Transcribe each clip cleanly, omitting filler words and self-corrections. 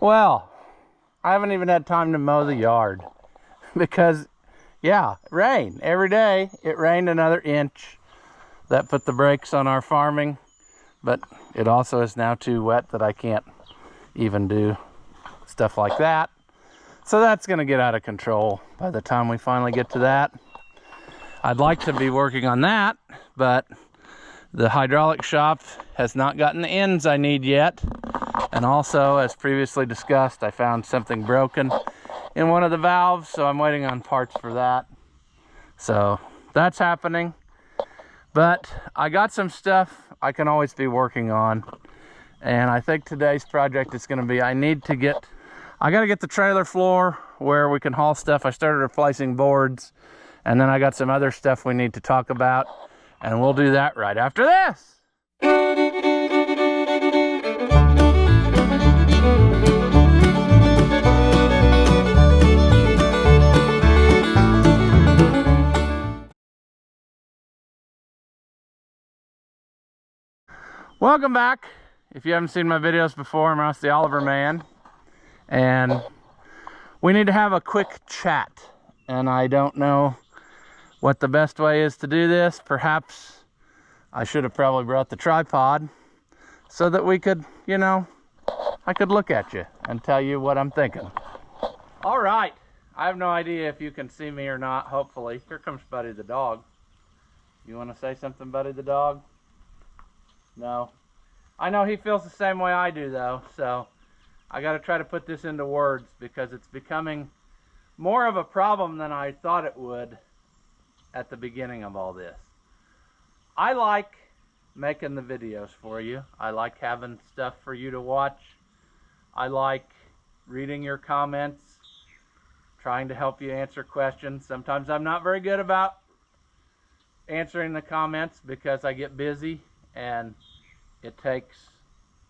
Well, I haven't even had time to mow the yard because, yeah, rain every day. It rained another inch. That put the brakes on our farming, but it also is now too wet that I can't even do stuff like that. So that's going to get out of control by the time we finally get to that. I'd like to be working on that, but the hydraulic shop has not gotten the ends I need yet. And also, as previously discussed, I found something broken in one of the valves, so I'm waiting on parts for that. So that's happening. But I got some stuff I can always be working on. And I think today's project is going to be, I got to get the trailer floor where we can haul stuff. I started replacing boards, and then I got some other stuff we need to talk about, and we'll do that right after this. Welcome back. If you haven't seen my videos before, I'm Ross the Oliver Man, and we need to have a quick chat. And I don't know what the best way is to do this. Perhaps I should have probably brought the tripod so that we could, I could look at you and tell you what I'm thinking. All right. I have no idea if you can see me or not, hopefully. Here comes Buddy the dog. You want to say something, Buddy the dog? No. I know he feels the same way I do, though, so I got to try to put this into words because it's becoming more of a problem than I thought it would at the beginning of all this. I like making the videos for you. I like having stuff for you to watch. I like reading your comments, trying to help you answer questions. Sometimes I'm not very good about answering the comments because I get busy and it takes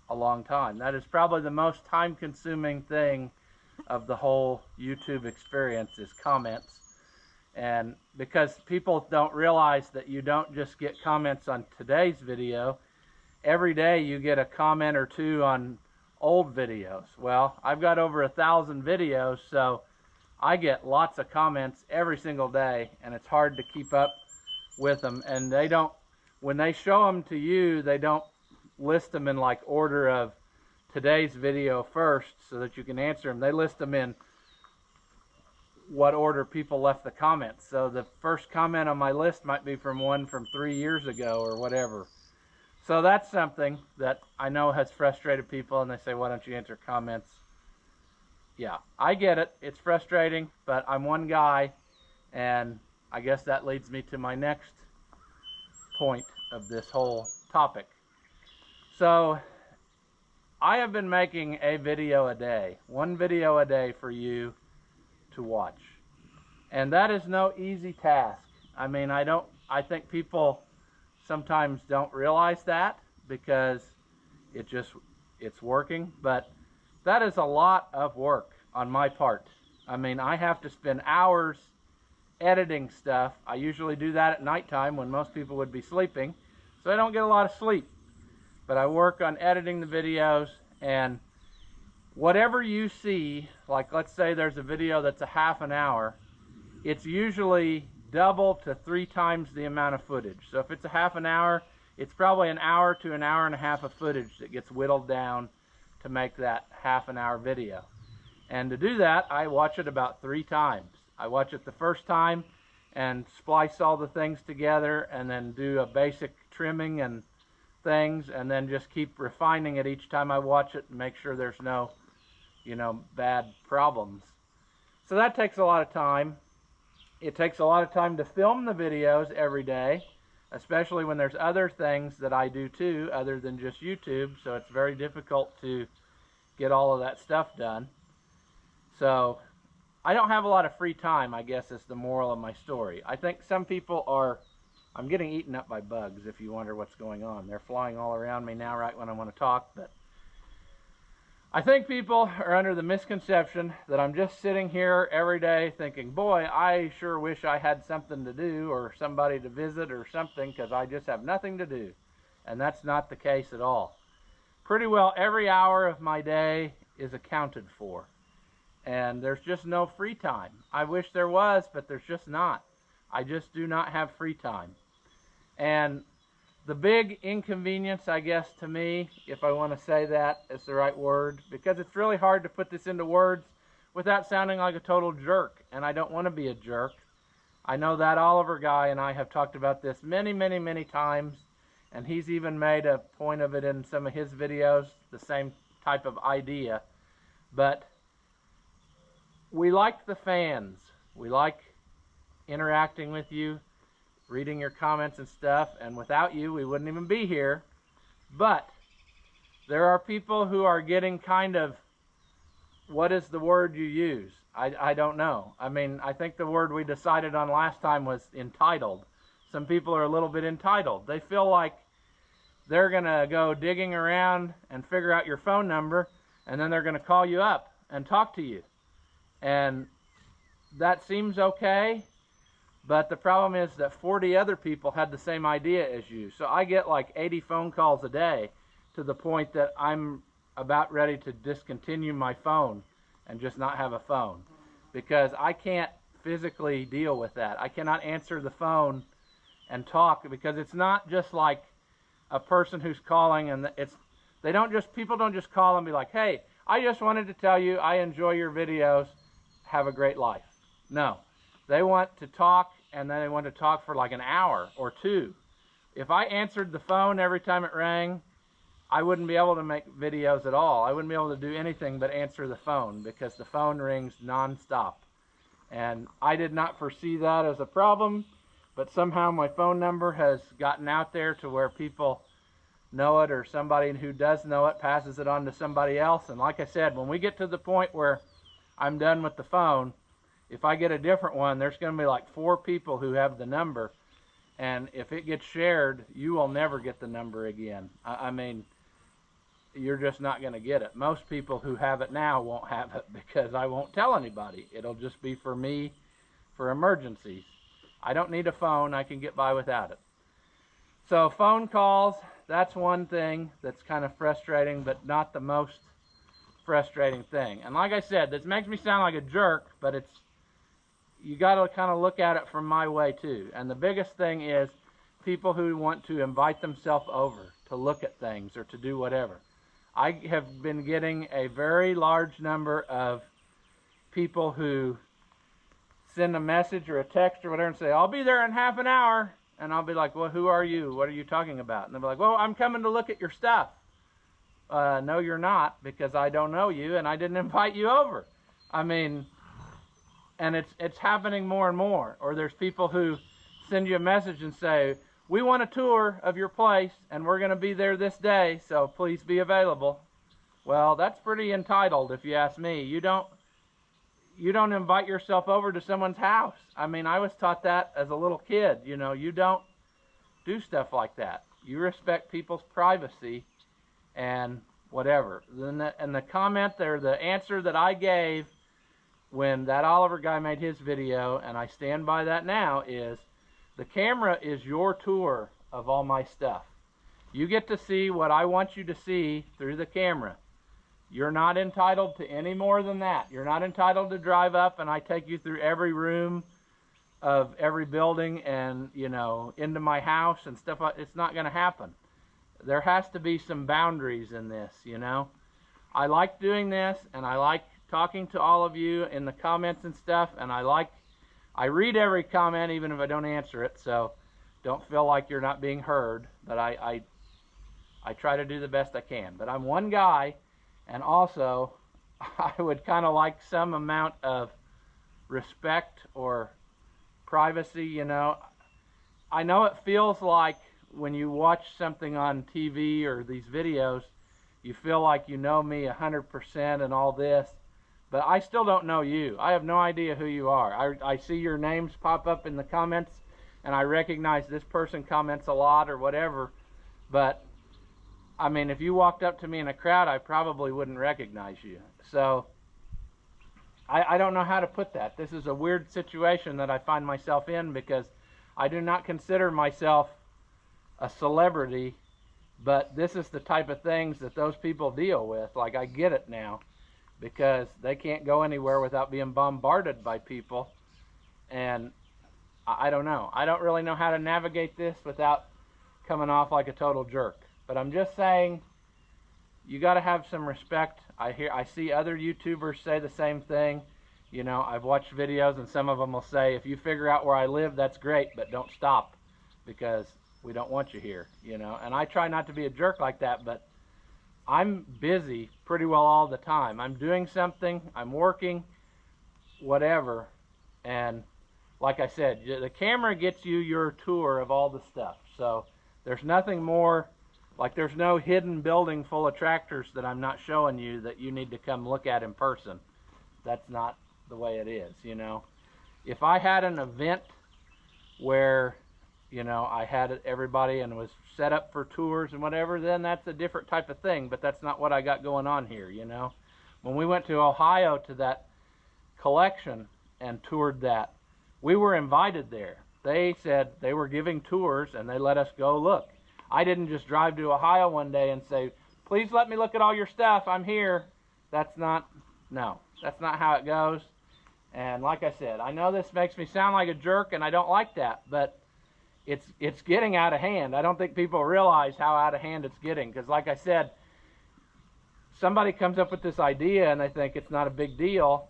a long time. That is probably the most time-consuming thing of the whole YouTube experience is comments. And because people don't realize that you don't just get comments on today's video, every day you get a comment or two on old videos. Well, I've got over 1,000 videos, so I get lots of comments every single day, and it's hard to keep up with them. And they don't, when they show them to you, they don't list them in like order of today's video first so that you can answer them. They list them in what order people left the comments. So the first comment on my list might be from one from 3 years ago or whatever. So that's something that I know has frustrated people, and they say, why don't you answer comments? Yeah, I get it. It's frustrating, but I'm one guy, and I guess that leads me to my next point of this whole topic. So I have been making a video a day, one video a day for you to watch. And that is no easy task. I mean, I think people sometimes don't realize that because it's working, but that is a lot of work on my part. I mean, I have to spend hours editing stuff. I usually do that at nighttime when most people would be sleeping, so I don't get a lot of sleep. But I work on editing the videos, and whatever you see, like let's say there's a video that's a half an hour, it's usually double to 3 times the amount of footage. So if it's a half an hour, it's probably an hour to an hour and a half of footage that gets whittled down to make that half an hour video. And to do that, I watch it about 3 times. I watch it the first time and splice all the things together and then do a basic trimming and things, and then just keep refining it each time I watch it and make sure there's no, bad problems. So that takes a lot of time. It takes a lot of time to film the videos every day, especially when there's other things that I do too, other than just YouTube, so it's very difficult to get all of that stuff done. So I don't have a lot of free time, I guess, is the moral of my story. I think some people are, I'm getting eaten up by bugs, if you wonder what's going on. They're flying all around me now right when I want to talk, but I think people are under the misconception that I'm just sitting here every day thinking, boy, I sure wish I had something to do or somebody to visit or something, because I just have nothing to do. And that's not the case at all. Pretty well every hour of my day is accounted for. And there's just no free time. I wish there was, but there's just not. I just do not have free time. And the big inconvenience, I guess, to me, if I want to say that is the right word, because it's really hard to put this into words without sounding like a total jerk, and I don't want to be a jerk. I know that Oliver guy and I have talked about this many, many, many times, and he's even made a point of it in some of his videos, the same type of idea. But we like the fans. We like interacting with you, reading your comments and stuff, and without you, we wouldn't even be here. But there are people who are getting kind of, what is the word you use? I don't know. I mean, I think the word we decided on last time was entitled. Some people are a little bit entitled. They feel like they're going to go digging around and figure out your phone number, and then they're going to call you up and talk to you. And that seems okay, but the problem is that 40 other people had the same idea as you. So I get like 80 phone calls a day, to the point that I'm about ready to discontinue my phone and just not have a phone, because I can't physically deal with that. I cannot answer the phone and talk, because it's not just like a person who's calling and people don't just call and be like, hey, I just wanted to tell you I enjoy your videos, have a great life. No, they want to talk, and then they want to talk for like an hour or two. If I answered the phone every time it rang, I wouldn't be able to make videos at all. I wouldn't be able to do anything but answer the phone, because the phone rings nonstop. And I did not foresee that as a problem, but somehow my phone number has gotten out there to where people know it, or somebody who does know it passes it on to somebody else. And like I said, when we get to the point where I'm done with the phone, if I get a different one, there's going to be like 4 people who have the number. And if it gets shared, you will never get the number again. I mean, you're just not going to get it. Most people who have it now won't have it, because I won't tell anybody. It'll just be for me, for emergencies. I don't need a phone. I can get by without it. So phone calls, that's one thing that's kind of frustrating, but not the most frustrating thing. And like I said, this makes me sound like a jerk, but you got to kind of look at it from my way too. And the biggest thing is people who want to invite themselves over to look at things or to do whatever. I have been getting a very large number of people who send a message or a text or whatever and say, I'll be there in half an hour. And I'll be like, well, who are you? What are you talking about? And they'll be like, well, I'm coming to look at your stuff. No, you're not, because I don't know you and I didn't invite you over. I mean, and it's happening more and more. Or there's people who send you a message and say, we want a tour of your place and we're going to be there this day, so please be available. Well, that's pretty entitled if you ask me. You don't invite yourself over to someone's house. I mean, I was taught that as a little kid. You know, you don't do stuff like that. You respect people's privacy and whatever. And the comment or the answer that I gave when that Oliver guy made his video, and I stand by that now, is the camera is your tour of all my stuff. You get to see what I want you to see through the camera. You're not entitled to any more than that. You're not entitled to drive up and I take you through every room of every building and, you know, into my house and stuff. It's not going to happen. There has to be some boundaries in this, you know. I like doing this, and I like talking to all of you in the comments and stuff, and I read every comment even if I don't answer it, so don't feel like you're not being heard. But I try to do the best I can. But I'm one guy, and also I would kind of like some amount of respect or privacy, you know. I know it feels like when you watch something on TV or these videos, you feel like you know me 100% and all this, but I still don't know you. I have no idea who you are. I see your names pop up in the comments, and I recognize this person comments a lot or whatever, but I mean, if you walked up to me in a crowd, I probably wouldn't recognize you. So I don't know how to put that. This is a weird situation that I find myself in, because I do not consider myself a celebrity, but this is the type of things that those people deal with. Like, I get it now. because they can't go anywhere without being bombarded by people. And I don't know. I don't really know how to navigate this without coming off like a total jerk. But I'm just saying, you got to have some respect. I see other YouTubers say the same thing. You know, I've watched videos and some of them will say, if you figure out where I live, that's great, but don't stop because we don't want you here, you know. And I try not to be a jerk like that, but I'm busy pretty well all the time. I'm doing something, I'm working, whatever. And like I said, the camera gets you your tour of all the stuff. So there's nothing more, like there's no hidden building full of tractors that I'm not showing you that you need to come look at in person. That's not the way it is, you know. If I had an event where, you know, I had everybody and was set up for tours and whatever, then that's a different type of thing, but that's not what I got going on here, you know. When we went to Ohio to that collection and toured that, we were invited there. They said they were giving tours and they let us go look. I didn't just drive to Ohio one day and say, please let me look at all your stuff, I'm here. That's not, no, that's not how it goes. And like I said, I know this makes me sound like a jerk and I don't like that, but it's getting out of hand. I don't think people realize how out of hand it's getting, because like I said, somebody comes up with this idea and they think it's not a big deal,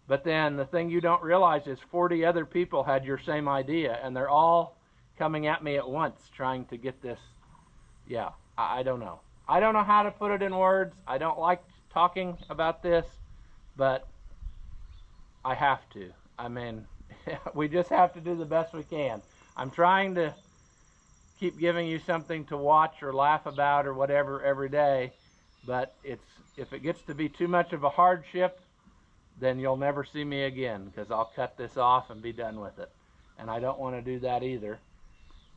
but then the thing you don't realize is 40 other people had your same idea and they're all coming at me at once trying to get this. Yeah, I don't know. I don't know how to put it in words. I don't like talking about this, but I have to. I mean, we just have to do the best we can. I'm trying to keep giving you something to watch or laugh about or whatever every day, but if it gets to be too much of a hardship, then you'll never see me again, because I'll cut this off and be done with it. And I don't want to do that either,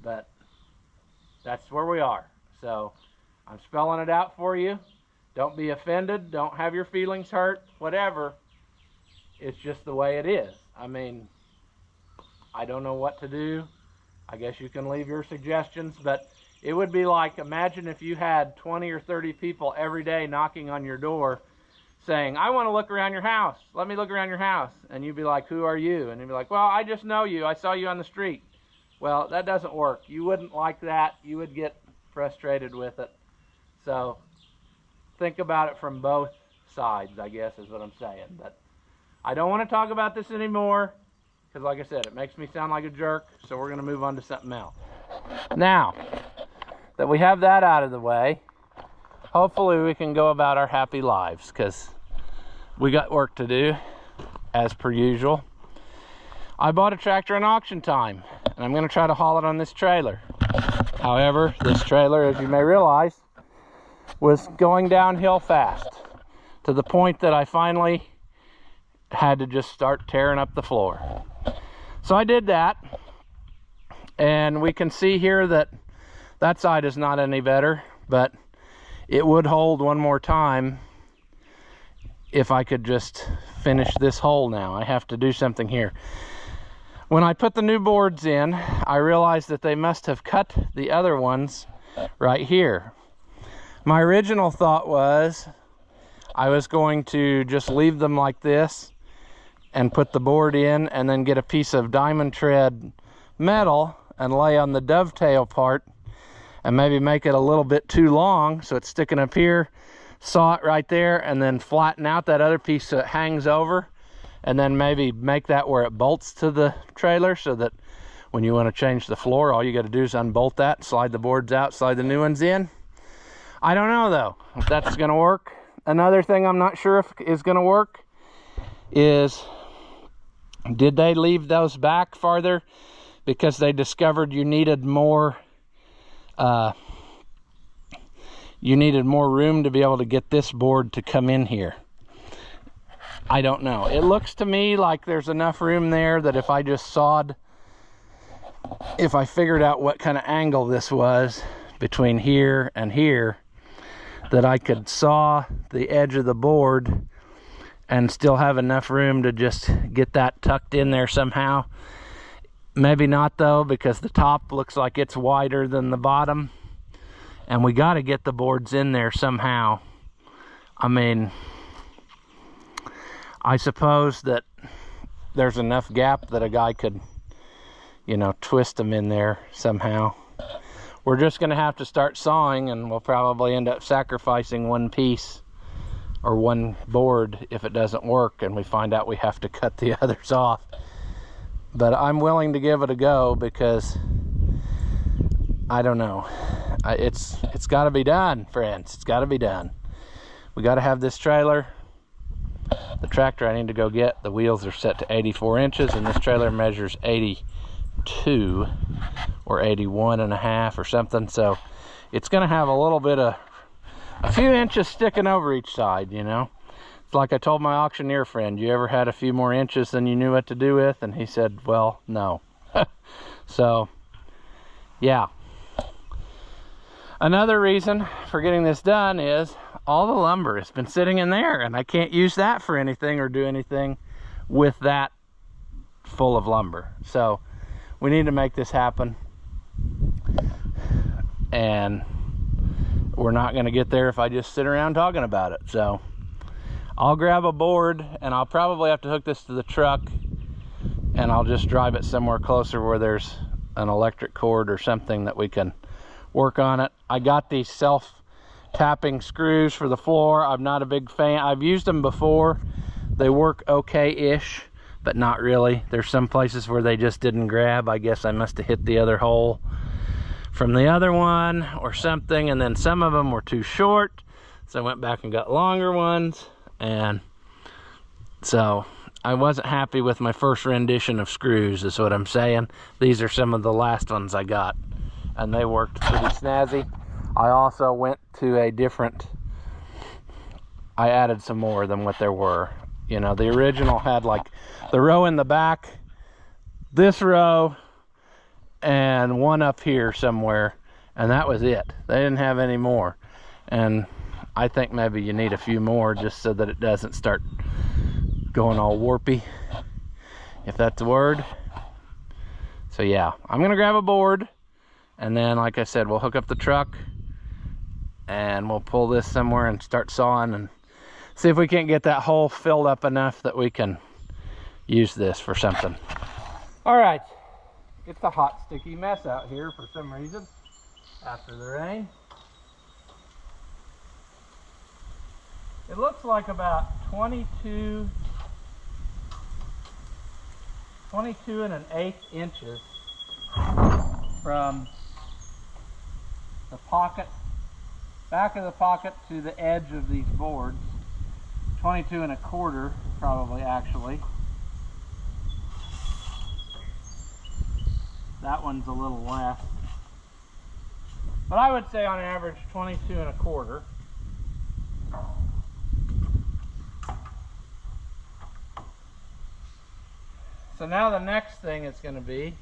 but that's where we are. So I'm spelling it out for you. Don't be offended. Don't have your feelings hurt, whatever. It's just the way it is. I mean, I don't know what to do. I guess you can leave your suggestions, but it would be like, imagine if you had 20 or 30 people every day knocking on your door saying, I want to look around your house. Let me look around your house. And you'd be like, who are you? And you'd be like, well, I just know you. I saw you on the street. Well, that doesn't work. You wouldn't like that. You would get frustrated with it. So think about it from both sides, I guess is what I'm saying. But I don't want to talk about this anymore because, like I said, it makes me sound like a jerk. So we're going to move on to something else. Now that we have that out of the way, hopefully we can go about our happy lives, because we got work to do as per usual. I bought a tractor in auction time and I'm going to try to haul it on this trailer. However, this trailer, as you may realize, was going downhill fast to the point that I finally had to just start tearing up the floor. So I did that, and we can see here that that side is not any better, but it would hold one more time if I could just finish this hole now. I have to do something here. When I put the new boards in, I realized that they must have cut the other ones right here. My original thought was I was going to just leave them like this and put the board in and then get a piece of diamond tread metal and lay on the dovetail part and maybe make it a little bit too long so it's sticking up here, saw it right there, and then flatten out that other piece so it hangs over, and then maybe make that where it bolts to the trailer so that when you want to change the floor, all you got to do is unbolt that, slide the boards out, slide the new ones in. I don't know though if that's going to work. Another thing I'm not sure if is going to work is, did they leave those back farther because they discovered you needed more room to be able to get this board to come in here? I don't know. It looks to me like there's enough room there that if I just if I figured out what kind of angle this was between here and here, that I could saw the edge of the board and still have enough room to just get that tucked in there somehow. Maybe not though, because the top looks like it's wider than the bottom, and we got to get the boards in there somehow. I mean, I suppose that there's enough gap that a guy could, you know, twist them in there somehow. We're just going to have to start sawing, and we'll probably end up sacrificing one piece or one board if it doesn't work and we find out we have to cut the others off. But I'm willing to give it a go because I don't know. It's got to be done, friends. It's got to be done. We got to have this trailer. The tractor I need to go get, the wheels are set to 84 inches, and this trailer measures 82 or 81 and a half or something. So it's going to have a little bit of, a few inches sticking over each side, you know. It's like I told my auctioneer friend, you ever had a few more inches than you knew what to do with? And he said, well, no. So, yeah. Another reason for getting this done is all the lumber has been sitting in there, and I can't use that for anything or do anything with that full of lumber. So we need to make this happen, and we're not going to get there if I just sit around talking about it. So I'll grab a board, and I'll probably have to hook this to the truck, and I'll just drive it somewhere closer where there's an electric cord or something that we can work on it. I got these self-tapping screws for the floor. I'm not a big fan. I've used them before. They work okay-ish, but not really. There's some places where they just didn't grab. I guess I must have hit the other hole from the other one or something, and then some of them were too short, so I went back and got longer ones, and so I wasn't happy with my first rendition of screws, is what I'm saying. These are some of the last ones I got, and they worked pretty snazzy. I also went to a different, I added some more than what there were. You know, the original had like the row in the back, this row, and one up here somewhere, and that was it. They didn't have any more, and I think maybe you need a few more just so that it doesn't start going all warpy, if that's a word. So yeah, I'm gonna grab a board, and then like I said, we'll hook up the truck and we'll pull this somewhere and start sawing and see if we can't get that hole filled up enough that we can use this for something. All right, it's a hot, sticky mess out here for some reason after the rain. It looks like about 22 1/8 inches from the pocket, back of the pocket to the edge of these boards. 22 1/4 probably, actually. That one's a little less, but I would say on average 22 1/4. So now the next thing is going to be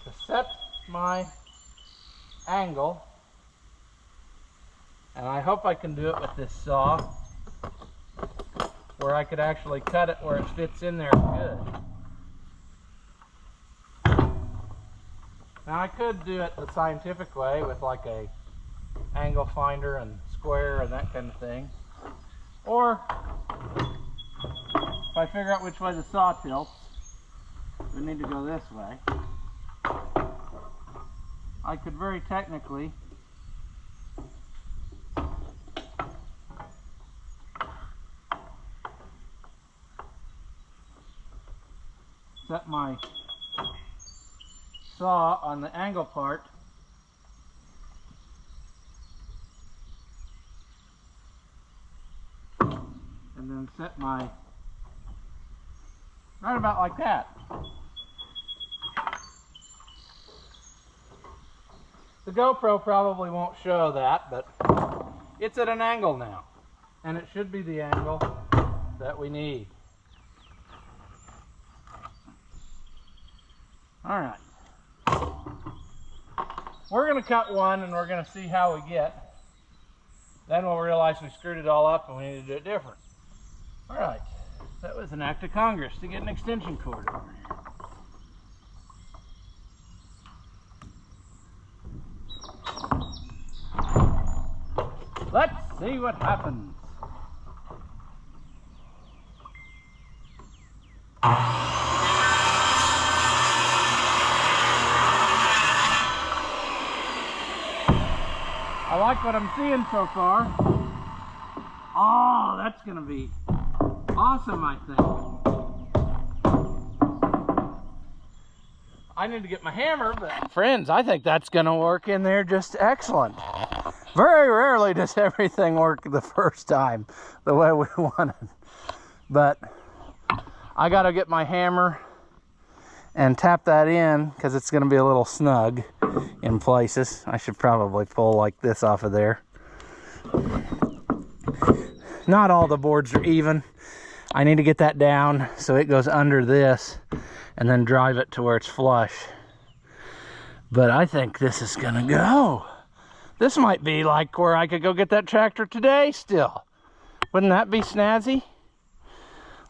to set my angle, and I hope I can do it with this saw where I could actually cut it where it fits in there good. Now I could do it the scientific way with like a angle finder and square and that kind of thing, or if I figure out which way the saw tilts, we need to go this way. I could very technically set my saw on the angle part and then set my right about like that. The GoPro probably won't show that, but it's at an angle now, and it should be the angle that we need. All right, we're going to cut one and we're going to see how we get. Then we'll realize we screwed it all up and we need to do it different. All right. That was an act of Congress to get an extension cord over here. Let's see what happens. I like what I'm seeing so far. Oh, that's gonna be awesome, I think. I need to get my hammer, but friends, I think that's gonna work in there just excellent. Very rarely does everything work the first time the way we want it. But I gotta get my hammer and tap that in because it's gonna be a little snug in places. I should probably pull like this off of there. Not all the boards are even. I need to get that down so it goes under this and then drive it to where it's flush. But I think this is gonna go. This might be like where I could go get that tractor today still. Wouldn't that be snazzy?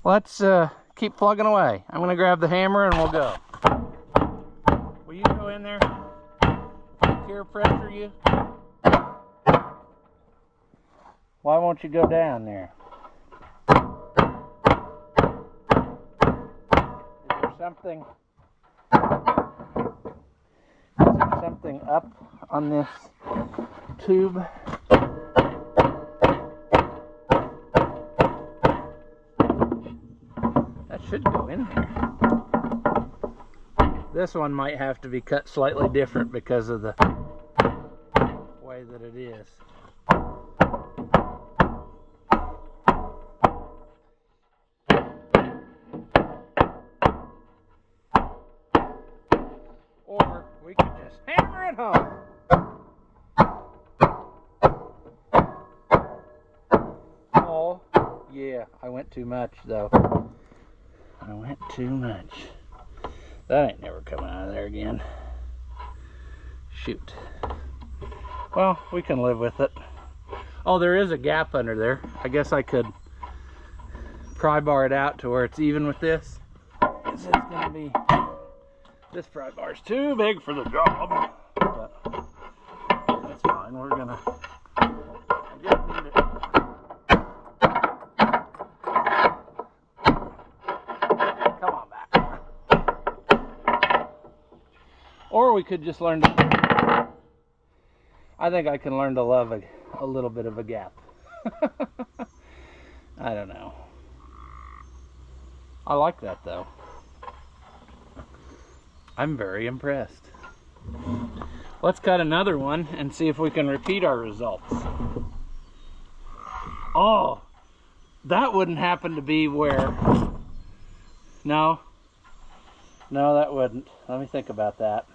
Let's keep plugging away. I'm gonna grab the hammer and we'll go. Will you go in there? Peer pressure you? Why won't you go down there? Is there something up on this tube? That should go in there. This one might have to be cut slightly different because of the way that it is. Or we could just hammer it home. Oh, yeah, I went too much though. I went too much. That ain't never coming out of there again. Shoot. Well, we can live with it. Oh, there is a gap under there. I guess I could pry bar it out to where it's even with this. This is gonna be, this pry bar's too big for the job. But that's fine. We're gonna, I just need it. Come on back. Or we could just learn to, I think I can learn to love a little bit of a gap. I don't know. I like that though. I'm very impressed. Let's cut another one and see if we can repeat our results. Oh, that wouldn't happen to be where, no, that wouldn't. Let me think about that.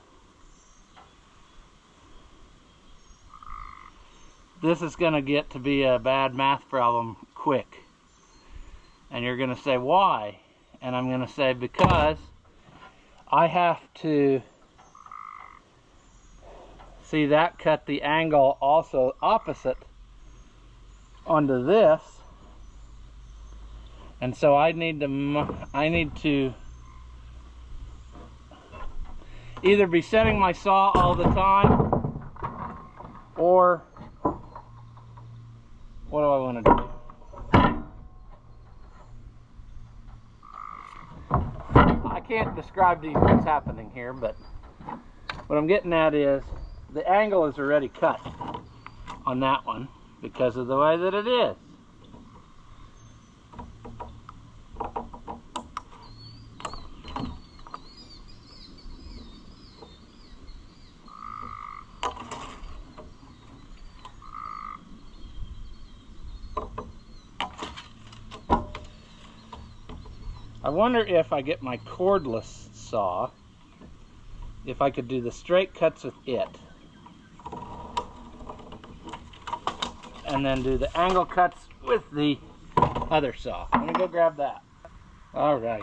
This is going to get to be a bad math problem quick. And you're going to say, why? And I'm going to say, because I have to see that cut the angle also opposite onto this. And so I need to either be setting my saw all the time, or what do I want to do? I can't describe to you what's happening here, but what I'm getting at is the angle is already cut on that one because of the way that it is. I wonder if I get my cordless saw, if I could do the straight cuts with it, and then do the angle cuts with the other saw. Let me go grab that. All right.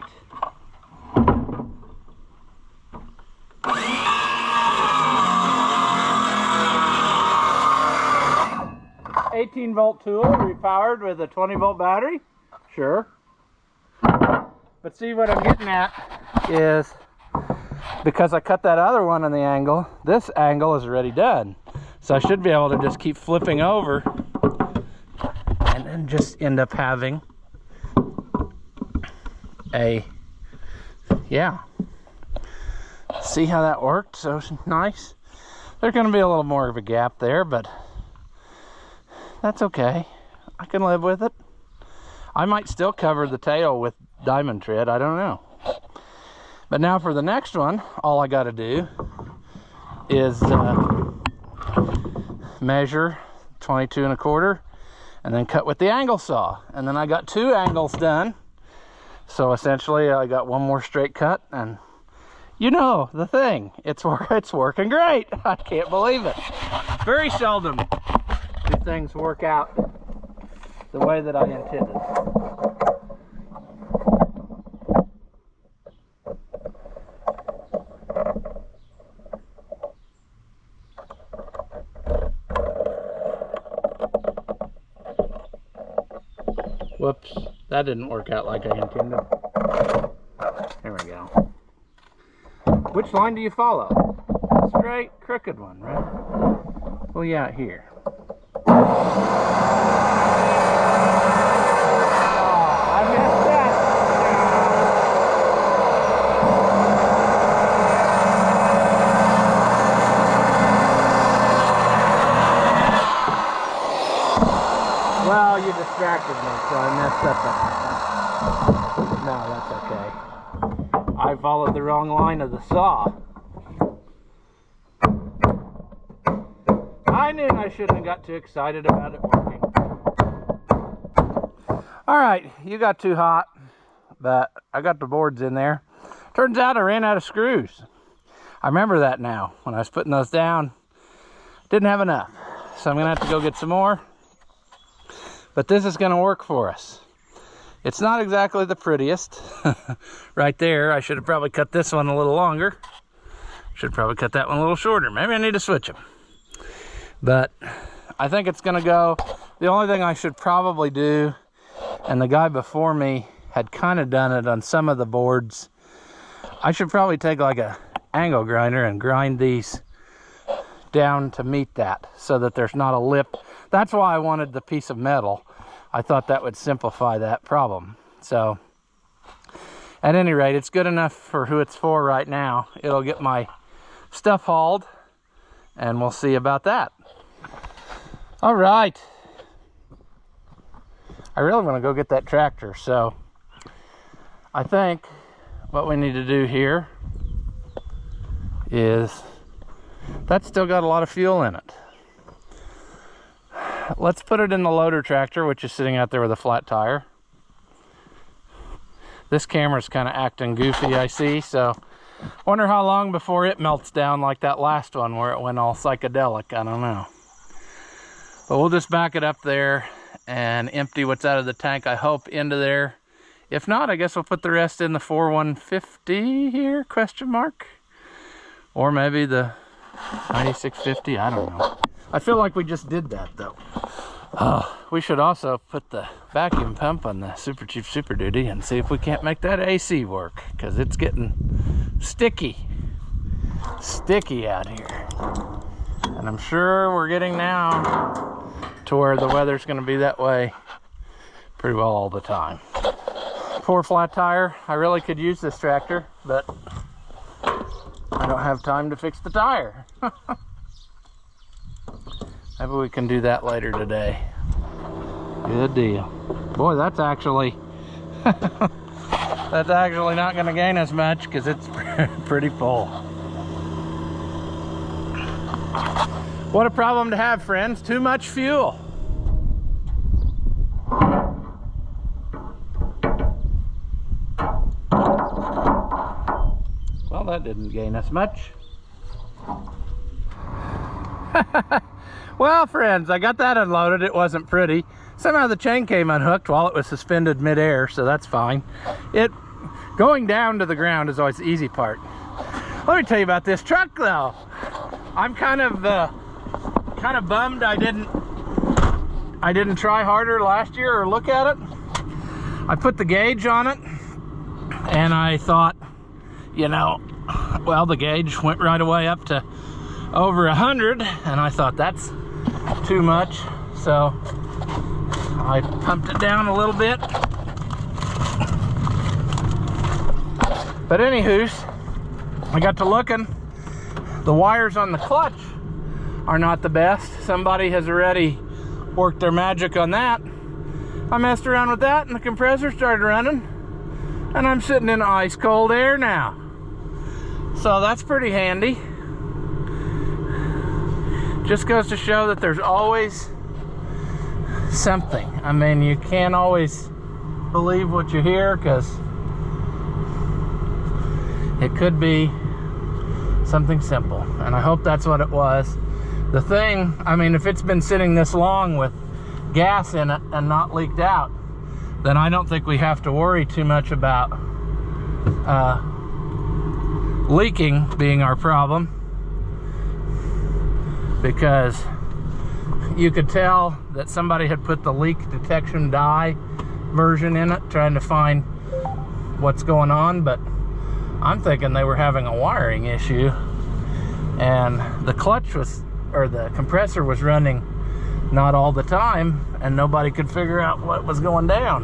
18-volt tool repowered with a 20-volt battery. Sure. But see, what I'm getting at is, because I cut that other one on the angle, this angle is already done. So I should be able to just keep flipping over and then just end up having a yeah. See how that worked? So nice. There's going to be a little more of a gap there, but that's okay. I can live with it. I might still cover the tail with diamond tread. I don't know. But now for the next one, all I got to do is measure 22 1/4 and then cut with the angle saw. And then I got 2 angles done. So essentially I got 1 more straight cut, and you know the thing, it's working great. I can't believe it. Very seldom do things work out the way that I intended. Whoops, that didn't work out like I intended. There we go. Which line do you follow? Straight, crooked one, right? Well, yeah, here. Oh, I missed that. Well, you distracted me, so I messed up that. No, that's okay. I followed the wrong line of the saw. I knew I shouldn't have got too excited about it working. Alright, you got too hot, but I got the boards in there. Turns out I ran out of screws. I remember that now. When I was putting those down, didn't have enough. So I'm going to have to go get some more. But this is going to work for us. It's not exactly the prettiest. Right there, I should have probably cut this one a little longer. Should probably cut that one a little shorter. Maybe I need to switch them. But I think it's going to go. The only thing I should probably do, and the guy before me had kind of done it on some of the boards, I should probably take like a angle grinder and grind these down to meet that, so that there's not a lip. That's why I wanted the piece of metal. I thought that would simplify that problem. So at any rate, it's good enough for who it's for right now. It'll get my stuff hauled, and we'll see about that. All right. I really want to go get that tractor, so I think what we need to do here is, that's still got a lot of fuel in it. Let's put it in the loader tractor, which is sitting out there with a flat tire. This camera's kind of acting goofy, I see, so wonder how long before it melts down like that last one where it went all psychedelic. I don't know. But we'll just back it up there and empty what's out of the tank, I hope, into there. If not, I guess we'll put the rest in the 4150 here, question mark. Or maybe the 9650, I don't know. I feel like we just did that though. We should also put the vacuum pump on the Super Chief Super Duty and see if we can't make that AC work, because it's getting sticky out here. And I'm sure we're getting now to where the weather's going to be that way pretty well all the time. Poor flat tire. I really could use this tractor, but I don't have time to fix the tire. Maybe we can do that later today. Good deal. Boy, that's actually that's actually not going to gain us much, because it's pretty full. What a problem to have, friends. Too much fuel. Well, that didn't gain us much. Well, friends, I got that unloaded. It wasn't pretty. Somehow the chain came unhooked while it was suspended midair, so that's fine. Going down to the ground is always the easy part. Let me tell you about this truck, though. I'm kind of bummed I didn't try harder last year or look at it. I put the gauge on it, and I thought, you know, well, the gauge went right away up to over 100, and I thought that's too much, so I pumped it down a little bit, But anywho's, I got to looking. The wires on the clutch are not the best. Somebody has already worked their magic on that. I messed around with that and the compressor started running, and I'm sitting in ice cold air now. So that's pretty handy. Just goes to show that there's always something. I mean, you can't always believe what you hear, because it could be something simple, and I hope that's what it was. The thing, I mean, if it's been sitting this long with gas in it and not leaked out, then I don't think we have to worry too much about leaking being our problem, because you could tell that somebody had put the leak detection dye version in it, trying to find what's going on. But I'm thinking they were having a wiring issue, and the clutch was, or the compressor was running not all the time, and nobody could figure out what was going down.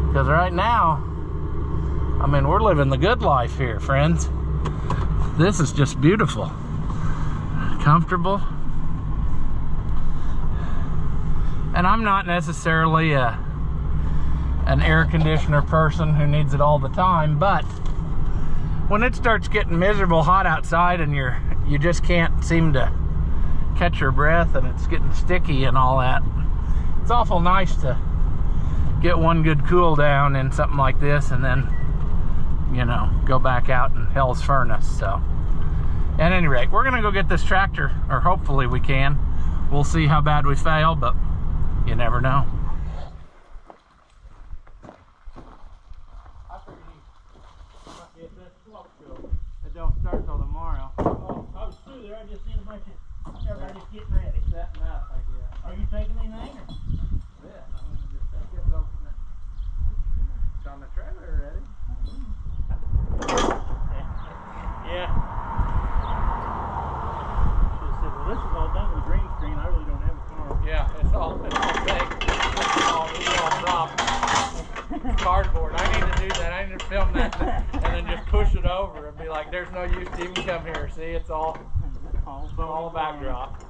Because right now, I mean, we're living the good life here, friends. This is just beautiful, comfortable. And I'm not necessarily an air conditioner person who needs it all the time, but when it starts getting miserable hot outside and you just can't seem to catch your breath and it's getting sticky and all that, it's awful nice to get one good cool down in something like this, and then, you know, go back out in hell's furnace. So at any rate, we're gonna go get this tractor, or hopefully we can. We'll see how bad we fail, but you never know. I figured you might get this slope show. It don't start till tomorrow. Oh, I was through there. I just seen a bunch of everybody just getting ready. Setting up, I guess. Are you taking anything? Or? Yeah, I'm gonna just take it over. It's on the trailer already. Yeah. Should have said, well, this is all done with a green screen. I really don't have a car. Yeah, it's all fake. It's all soft. Cardboard. I need to do that. I need to film that and then just push it over and be like, there's no use to even come here. See, it's all a backdrop.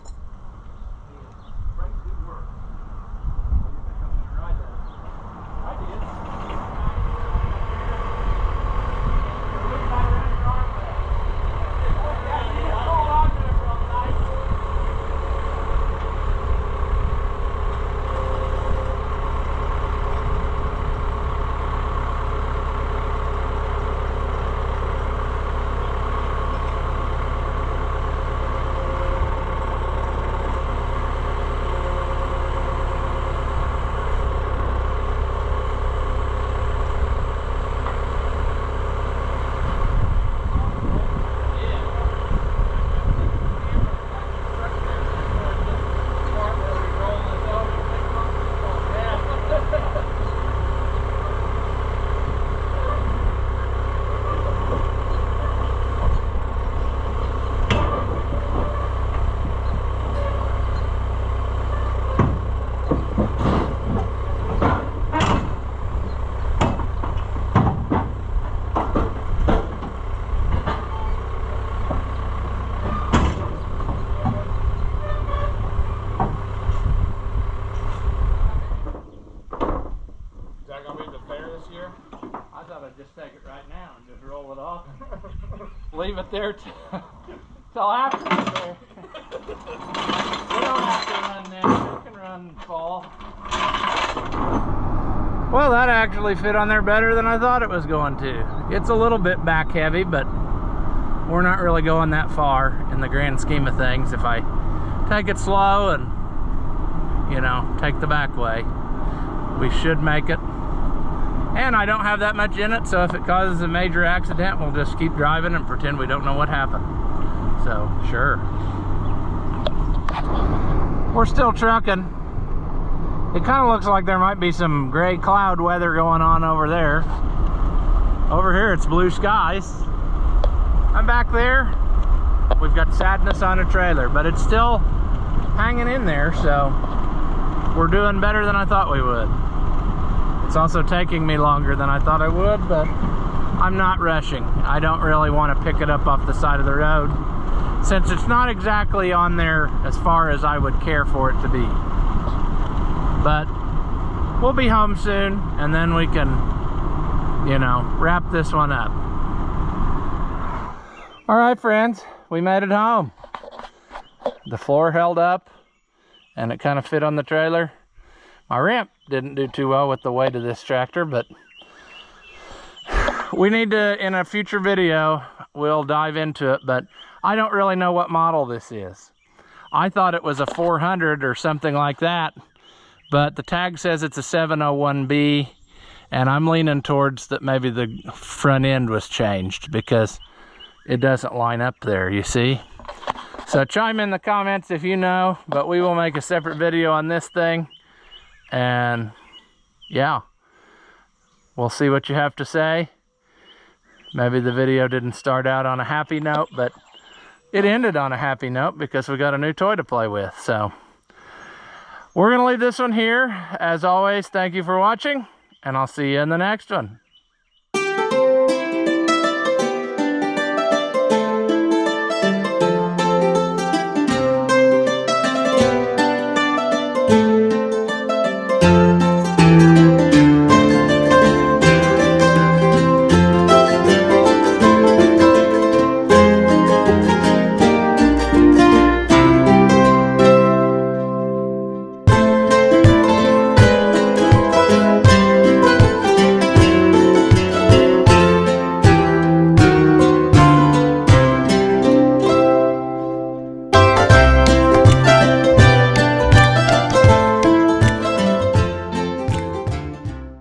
I did. Leave it there till after the fair. We don't have to run now. We can run fall. Well, that actually fit on there better than I thought it was going to. It's a little bit back heavy, but we're not really going that far in the grand scheme of things. If I take it slow and, you know, take the back way, we should make it. And I don't have that much in it, so if it causes a major accident, we'll just keep driving and pretend we don't know what happened. So, sure. We're still trucking. It kind of looks like there might be some gray cloud weather going on over there. Over here, it's blue skies. I'm back there. We've got sadness on a trailer, but it's still hanging in there, so we're doing better than I thought we would. It's also taking me longer than I thought I would, but I'm not rushing. I don't really want to pick it up off the side of the road, since it's not exactly on there as far as I would care for it to be. But we'll be home soon, and then we can, you know, wrap this one up. All right, friends, we made it home. The floor held up, and it kind of fit on the trailer. My ramp didn't do too well with the weight of this tractor, but we need to, in a future video, we'll dive into it, but I don't really know what model this is. I thought it was a 400 or something like that, but the tag says it's a 701B, and I'm leaning towards that maybe the front end was changed because it doesn't line up there, you see? So chime in the comments if you know, but we will make a separate video on this thing. And yeah, we'll see what you have to say. Maybe the video didn't start out on a happy note, but it ended on a happy note because we got a new toy to play with. So we're gonna leave this one here. As always, thank you for watching, and I'll see you in the next one.